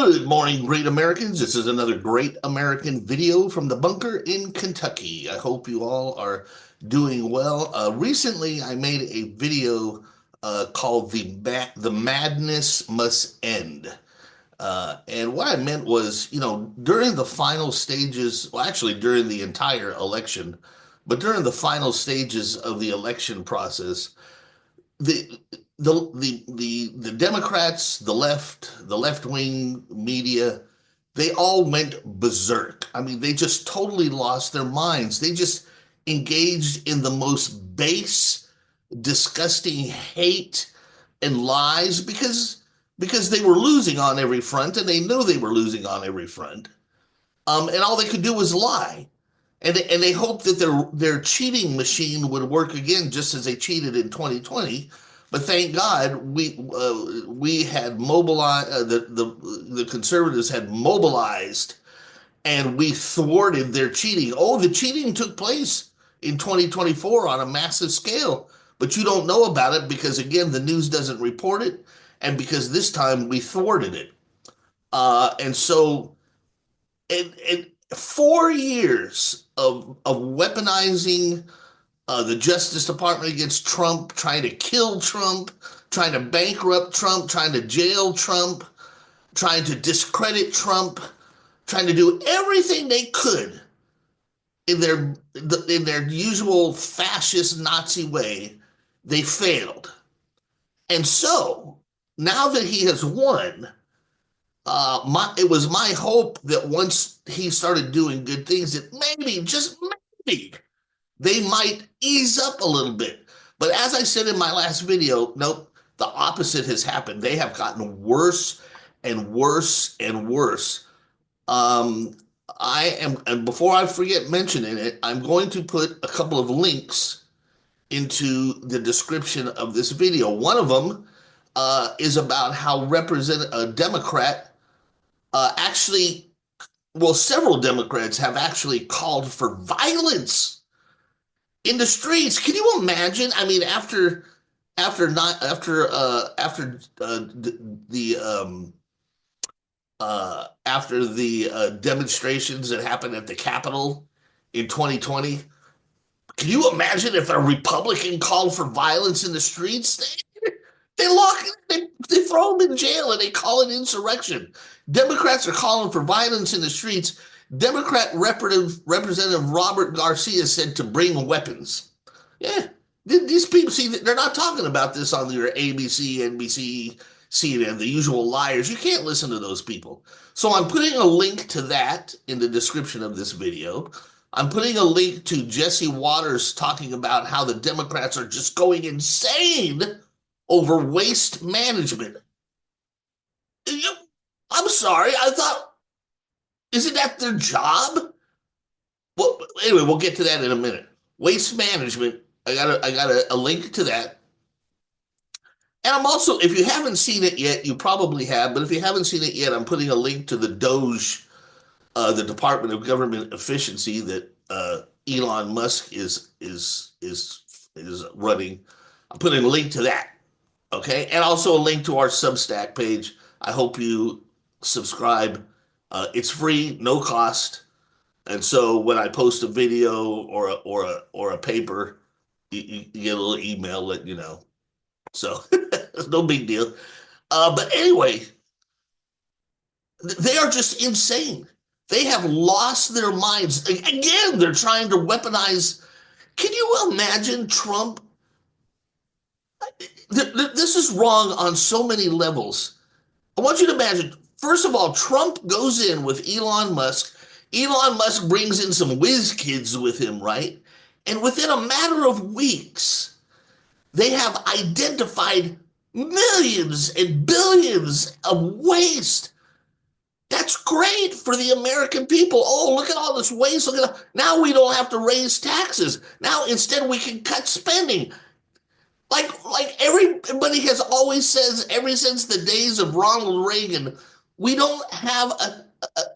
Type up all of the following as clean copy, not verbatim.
Good morning, great Americans. This is another great American video from the bunker in Kentucky. I hope you all are doing well. Recently, I made a video called The Madness Must End. And what I meant was, during the final stages, well, actually during the entire election, but during the final stages of the election process, the the Democrats, the left wing media, they all went berserk. I mean, they just totally lost their minds. They just engaged in the most base, disgusting hate and lies because they were losing on every front, and they knew they were losing on every front. And all they could do was lie. And they hoped that their cheating machine would work again, just as they cheated in 2020. But thank God we had mobilized the conservatives had mobilized, and we thwarted their cheating. Oh, the cheating took place in 2024 on a massive scale, but you don't know about it because again the news doesn't report it, and because this time we thwarted it. And so, and 4 years of weaponizing the Justice Department against Trump, trying to kill Trump, trying to bankrupt Trump, trying to jail Trump, trying to discredit Trump, trying to do everything they could in their usual fascist Nazi way. They failed. And so now that he has won, it was my hope that once he started doing good things, that maybe, just maybe, they might ease up a little bit. But as I said in my last video, nope, the opposite has happened. They have gotten worse and worse and worse. And before I forget mentioning it, I'm going to put a couple of links into the description of this video. One of them is about how a Democrat several Democrats have actually called for violence in the streets. Can you imagine? I mean, after the demonstrations that happened at the Capitol in 2020, can you imagine if a Republican called for violence in the streets? They throw them in jail and they call it insurrection. Democrats are calling for violence in the streets. Democrat Representative Robert Garcia said to bring weapons. Yeah, these people, see, they're not talking about this on your ABC, NBC, CNN, the usual liars. You can't listen to those people. So I'm putting a link to that in the description of this video. I'm putting a link to Jesse Waters talking about how the Democrats are just going insane over waste management. I'm sorry, I thought, isn't that their job? Well, anyway, we'll get to that in a minute. Waste management, I got a link to that. And I'm also, if you haven't seen it yet, you probably have, but if you haven't seen it yet, I'm putting a link to the DOGE, the Department of Government Efficiency that Elon Musk is running. I'm putting a link to that. Okay, and also a link to our Substack page. I hope you subscribe. It's free, no cost, and so when I post a video or a paper, you get a little email letting you know. So it's no big deal. But anyway, they are just insane. They have lost their minds. Again, they're trying to weaponize. Can you imagine Trump? This is wrong on so many levels. I want you to imagine, first of all, Trump goes in with Elon Musk. Elon Musk brings in some whiz kids with him, right? And within a matter of weeks, they have identified millions and billions of waste. That's great for the American people. Oh, look at all this waste. Now we don't have to raise taxes. Now instead we can cut spending. Like everybody has always says, ever since the days of Ronald Reagan, we don't have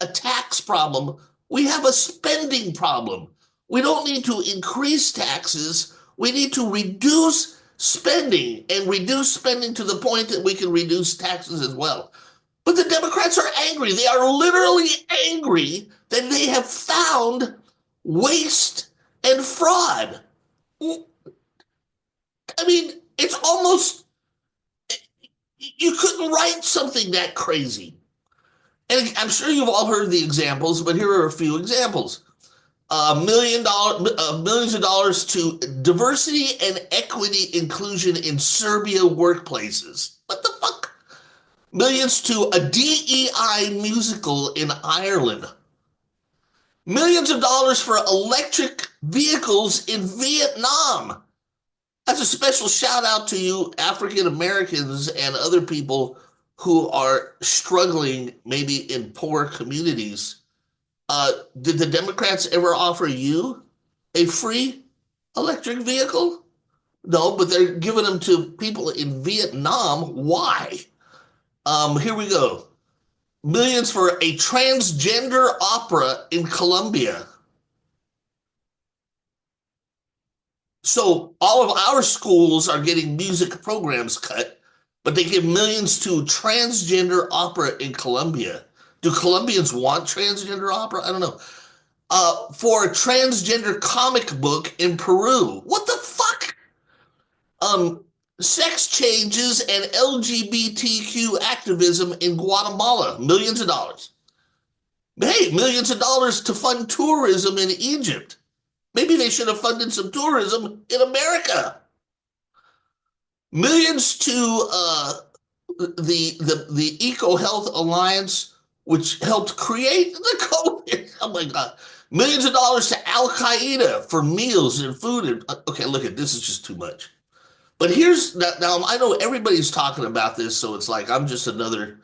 a tax problem. We have a spending problem. We don't need to increase taxes. We need to reduce spending, and reduce spending to the point that we can reduce taxes as well. But the Democrats are angry. They are literally angry that they have found waste and fraud. I mean, it's almost, you couldn't write something that crazy. And I'm sure you've all heard the examples, but here are a few examples. Millions of dollars to diversity and equity inclusion in Serbia workplaces. What the fuck? Millions to a DEI musical in Ireland. Millions of dollars for electric vehicles in Vietnam. That's a special shout out to you African Americans and other people who are struggling maybe in poor communities. Did the Democrats ever offer you a free electric vehicle? No, but they're giving them to people in Vietnam. Why? Here we go. Millions for a transgender opera in Colombia. So all of our schools are getting music programs cut, but they give millions to transgender opera in Colombia. Do Colombians want transgender opera? I don't know. For a transgender comic book in Peru. What the fuck? Sex changes and LGBTQ activism in Guatemala. Millions of dollars. Hey, millions of dollars to fund tourism in Egypt. Maybe they should have funded some tourism in America. Millions to the EcoHealth Alliance, which helped create the COVID. Oh my God. Millions of dollars to Al Qaeda for meals and food. And, okay, look at this is just too much. But here's now I know everybody's talking about this, so it's like I'm just another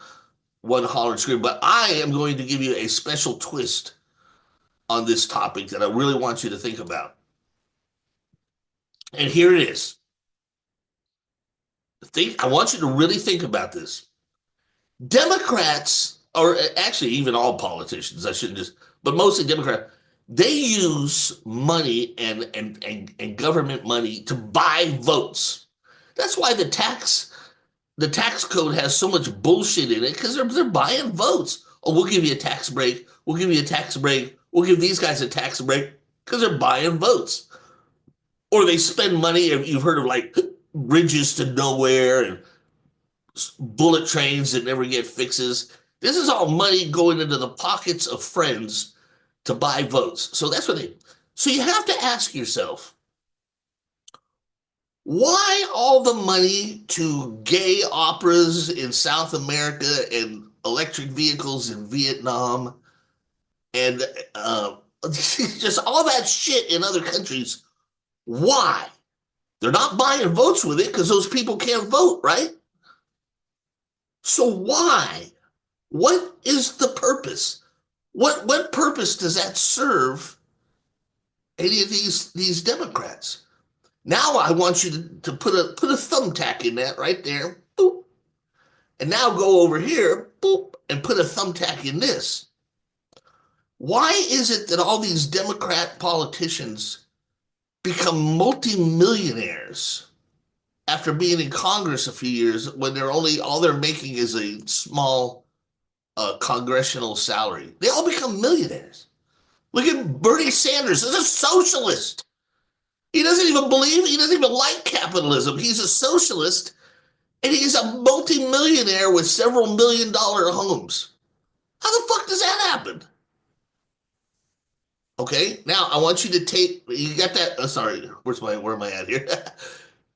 one hollering scream, but I am going to give you a special twist on this topic that I really want you to think about. And here it is. I want you to really think about this. Democrats, or actually even all politicians, I shouldn't just, but mostly Democrats, they use money and government money to buy votes. That's why the tax code has so much bullshit in it, because they're buying votes. Oh, we'll give you a tax break. We'll give you a tax break. We'll give these guys a tax break because they're buying votes. Or they spend money, you've heard of like bridges to nowhere and bullet trains that never get fixes. This is all money going into the pockets of friends to buy votes. So that's what so you have to ask yourself, why all the money to gay operas in South America and electric vehicles in Vietnam and just all that shit in other countries? Why? They're not buying votes with it because those people can't vote, right? So why? What is the purpose? What purpose does that serve any of these Democrats? Now I want you to put a thumbtack in that right there, boop, and now go over here, boop, and put a thumbtack in this. Why is it that all these Democrat politicians become multimillionaires after being in Congress a few years when all they're making is a small congressional salary? They all become millionaires. Look at Bernie Sanders. He's a socialist. He doesn't even like capitalism. He's a socialist, and he's a multimillionaire with several $1 million homes. How the fuck does that happen? Okay, now I want you to you got that, sorry, where am I at here?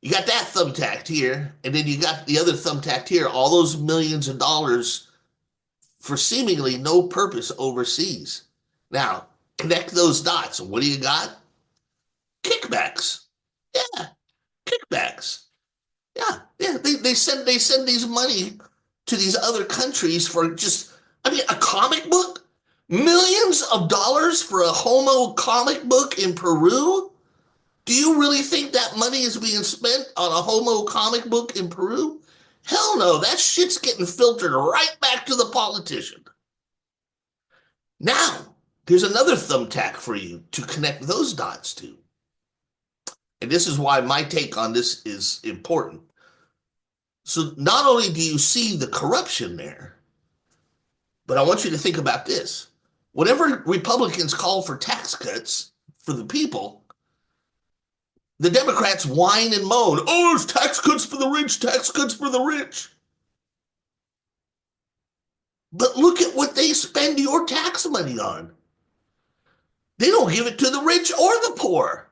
You got that thumbtacked here, and then you got the other thumbtacked here, all those millions of dollars for seemingly no purpose overseas. Now, connect those dots, and what do you got? Kickbacks. Yeah, kickbacks. Yeah. They send these money to these other countries for just, I mean, a comic book? Millions of dollars for a homo comic book in Peru? Do you really think that money is being spent on a homo comic book in Peru? Hell no, that shit's getting filtered right back to the politician. Now, here's another thumbtack for you to connect those dots to. And this is why my take on this is important. So not only do you see the corruption there, But I want you to think about this. Whenever Republicans call for tax cuts for the people, the Democrats whine and moan, oh, it's tax cuts for the rich, tax cuts for the rich. But look at what they spend your tax money on. They don't give it to the rich or the poor.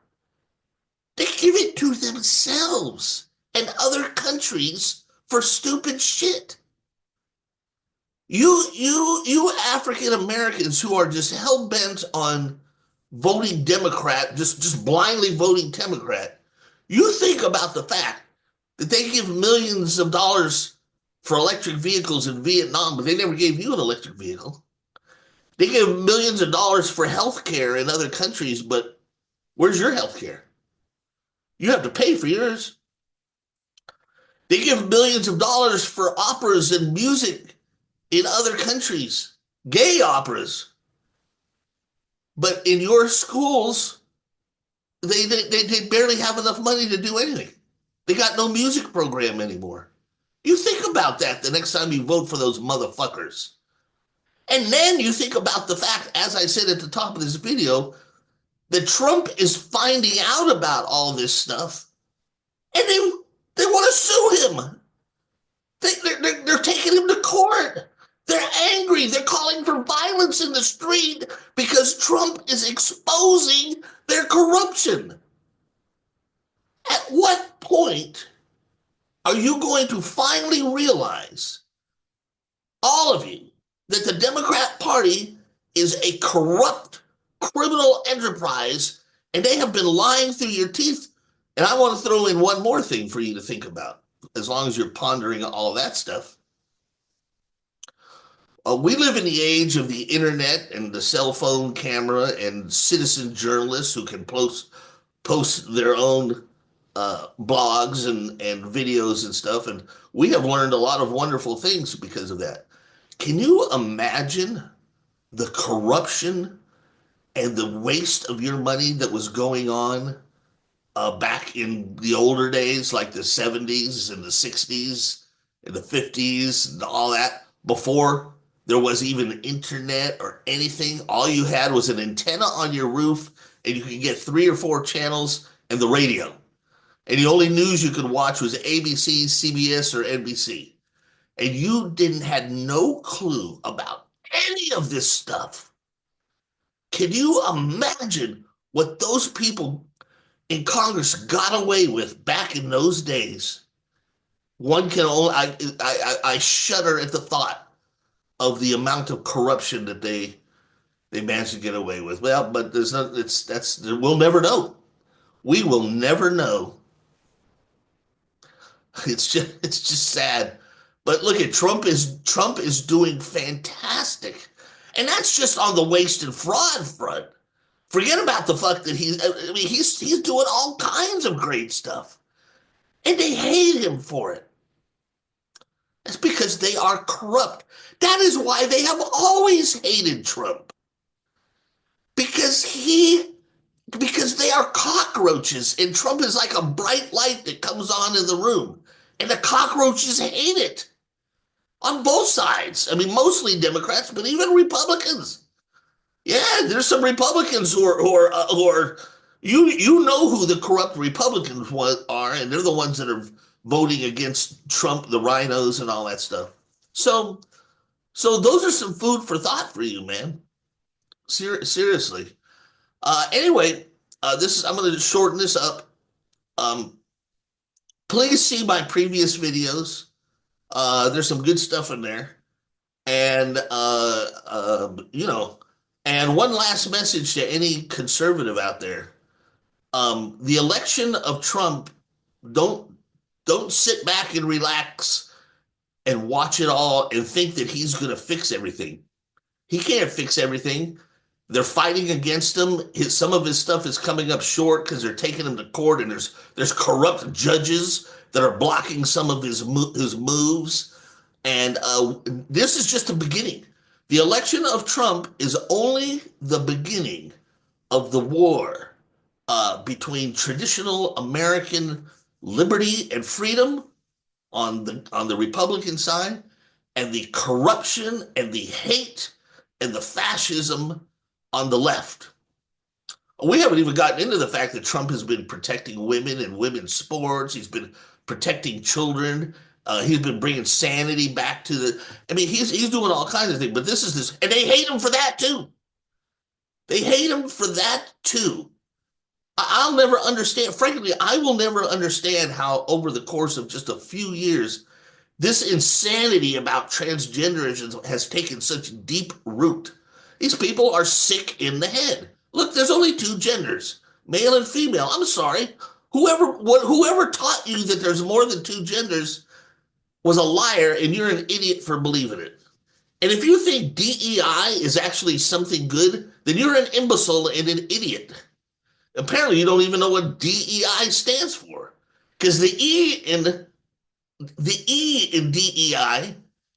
They give it to themselves and other countries for stupid shit. You African Americans who are just hell bent on voting Democrat, just blindly voting Democrat, you think about the fact that they give millions of dollars for electric vehicles in Vietnam, but they never gave you an electric vehicle. They give millions of dollars for health care in other countries, but where's your health care? You have to pay for yours. They give millions of dollars for operas and music in other countries, gay operas. But in your schools, they barely have enough money to do anything. They got no music program anymore. You think about that the next time you vote for those motherfuckers. And then you think about the fact, as I said at the top of this video, that Trump is finding out about all this stuff, and they want to sue him. They're taking him to court. They're angry. They're calling for violence in the street because Trump is exposing their corruption. At what point are you going to finally realize, all of you, that the Democrat Party is a corrupt criminal enterprise and they have been lying through your teeth? And I want to throw in one more thing for you to think about, as long as you're pondering all that stuff. We live in the age of the internet and the cell phone camera and citizen journalists who can post their own blogs and videos and stuff. And we have learned a lot of wonderful things because of that. Can you imagine the corruption and the waste of your money that was going on back in the older days, like the 70s and the 60s and the 50s and all that, before there was even internet or anything? All you had was an antenna on your roof, and you could get 3 or 4 channels and the radio. And the only news you could watch was ABC, CBS, or NBC. And you had no clue about any of this stuff. Can you imagine what those people in Congress got away with back in those days? One can only, I shudder at the thought of the amount of corruption that they managed to get away with. Well, but we'll never know. We will never know. It's just sad. But look at Trump is doing fantastic. And that's just on the waste and fraud front. Forget about the fact that he's doing all kinds of great stuff. And they hate him for it. It's because they are corrupt. That is why they have always hated Trump. Because they are cockroaches, and Trump is like a bright light that comes on in the room. And the cockroaches hate it. On both sides. I mean, mostly Democrats, but even Republicans. Yeah, there's some Republicans who are you know who the corrupt Republicans are, and they're the ones that are voting against Trump, the rhinos, and all that stuff. So those are some food for thought for you, man. Seriously. Anyway, I'm going to shorten this up. Please see my previous videos. There's some good stuff in there. And, and one last message to any conservative out there. The election of Trump, don't sit back and relax and watch it all and think that he's going to fix everything. He can't fix everything. They're fighting against him. Some of his stuff is coming up short because they're taking him to court, and there's corrupt judges that are blocking some of his moves. And this is just the beginning. The election of Trump is only the beginning of the war between traditional American liberty and freedom on the Republican side, and the corruption and the hate and the fascism on the left. We haven't even gotten into the fact that Trump has been protecting women and women's sports. He's been protecting children. He's been bringing sanity back to the. I mean, he's doing all kinds of things. But this is this, and they hate him for that too. They hate him for that too. I'll never understand. Frankly, I will never understand how over the course of just a few years, this insanity about transgenderism has taken such deep root. These people are sick in the head. Look, there's only two genders, male and female. I'm sorry. Whoever taught you that there's more than two genders was a liar, and you're an idiot for believing it. And if you think DEI is actually something good, then you're an imbecile and an idiot. Apparently, you don't even know what DEI stands for, because the E in DEI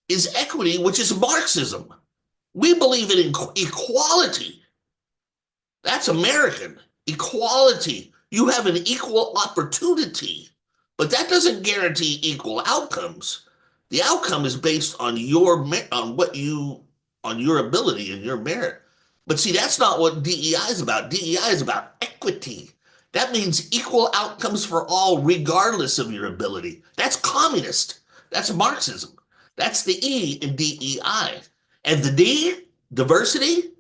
is equity, which is Marxism. We believe in equality. That's American. Equality. You have an equal opportunity, but that doesn't guarantee equal outcomes. The outcome is based on your ability and your merit. But see, that's not what DEI is about. DEI is about equity. That means equal outcomes for all, regardless of your ability. That's communist. That's Marxism. That's the E in DEI. And the D, diversity,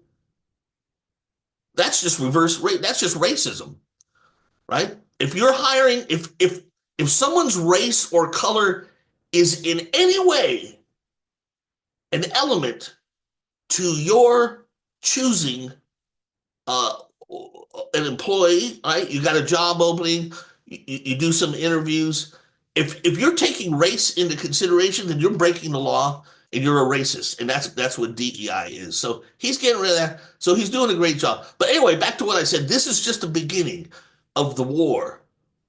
that's just that's just racism, right? If you're hiring, if someone's race or color is in any way an element to your choosing an employee, right? You got a job opening, you do some interviews. If you're taking race into consideration, then you're breaking the law and you're a racist. And that's what DEI is. So he's getting rid of that. So he's doing a great job. But anyway, back to what I said. This is just the beginning of the war.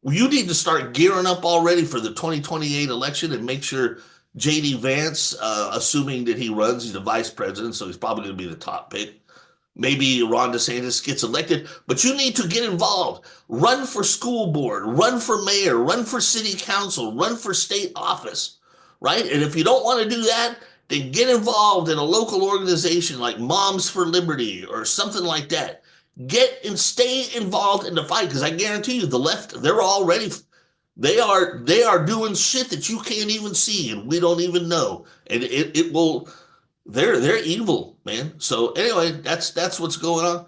You need to start gearing up already for the 2028 election and make sure J.D. Vance, assuming that he runs, he's the vice president, so he's probably going to be the top pick. Maybe Ron DeSantis gets elected, but you need to get involved. Run for school board, run for mayor, run for city council, run for state office, right? And if you don't want to do that, then get involved in a local organization like Moms for Liberty or something like that. Get and stay involved in the fight, because I guarantee you the left, they are doing shit that you can't even see and we don't even know. And it will. They're evil, man. So anyway, that's what's going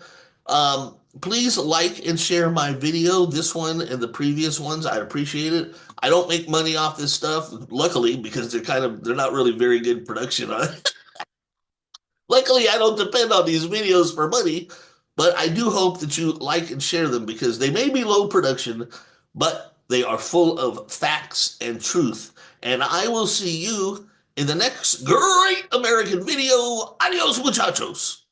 on. Please like and share my video, this one and the previous ones. I'd appreciate it. I don't make money off this stuff, luckily, because they're not really very good production on it. Luckily, I don't depend on these videos for money, but I do hope that you like and share them, because they may be low production, but they are full of facts and truth. And I will see you in the next great American video. Adios, muchachos.